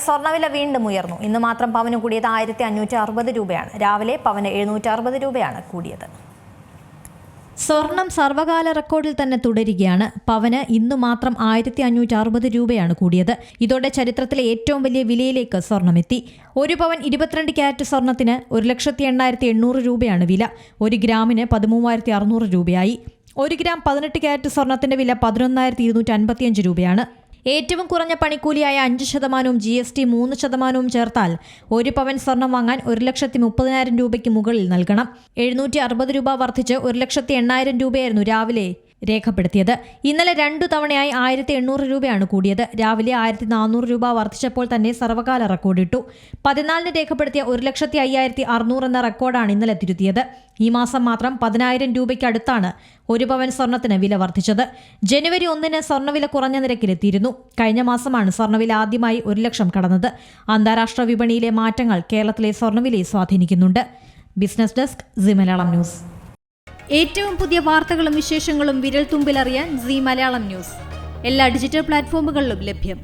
സ്വർണ്ണവില വീണ്ടും ഉയർന്നു. ഇന്ന് മാത്രം പവന് കൂടിയത് 1560 രൂപയാണ്. രാവിലെ പവന് 760 രൂപയാണ് കൂടിയത്. സ്വർണം സർവകാല റെക്കോർഡിൽ തന്നെ തുടരുകയാണ്. പവന് ഇന്നു മാത്രം 1560 രൂപയാണ് കൂടിയത്. ഇതോടെ ചരിത്രത്തിലെ ഏറ്റവും വലിയ വിലയിലേക്ക് സ്വർണമെത്തി. ഒരു പവൻ 22 ക്യാരറ്റ് സ്വർണത്തിന് 1,80,800 രൂപയാണ് വില. ഒരു ഗ്രാമിന് 13,600 രൂപയായി. ഒരു ഗ്രാം 18 ക്യാരറ്റ് സ്വർണത്തിന്റെ വില 11,255 രൂപയാണ്. ഏറ്റവും കുറഞ്ഞ പണിക്കൂലിയായ 5% GST 3% ചേർത്താൽ ഒരു പവൻ സ്വർണം വാങ്ങാൻ 1,30,000 രൂപയ്ക്ക് മുകളിൽ നൽകണം. 760 രൂപ വർദ്ധിച്ച് 1,80,000 രൂപയായിരുന്നു രാവിലെ രേഖപ്പെടുത്തിയത്. ഇന്നലെ 2 തവണയായി 1,800 രൂപയാണ് കൂടിയത്. രാവിലെ 1,400 രൂപ വർദ്ധിച്ചപ്പോൾ തന്നെ സർവകാല റെക്കോർഡിട്ടു. 14 രേഖപ്പെടുത്തിയ 1,05,600 എന്ന റെക്കോർഡാണ് ഇന്നലെ തിരുത്തിയത്. ഈ മാസം മാത്രം 10,000 രൂപയ്ക്ക് അടുത്താണ് ഒരു പവൻ സ്വർണത്തിന് വില വർദ്ധിച്ചത്. ജനുവരി 1-ന് സ്വർണ്ണവില കുറഞ്ഞ നിരക്കിലെത്തിയിരുന്നു. കഴിഞ്ഞ മാസമാണ് സ്വർണ്ണവില ആദ്യമായി 1,00,000 കടന്നത്. അന്താരാഷ്ട്ര വിപണിയിലെ മാറ്റങ്ങൾ കേരളത്തിലെ സ്വർണ്ണവിലയെ സ്വാധീനിക്കുന്നുണ്ട്. Business desk Zee Malayalam news. ഏറ്റവും പുതിയ വാർത്തകളും വിശേഷങ്ങളും വിരൽ തുമ്പിലറിയാൻ സീ മലയാളം ന്യൂസ് എല്ലാ ഡിജിറ്റൽ പ്ലാറ്റ്ഫോമുകളിലും ലഭ്യം.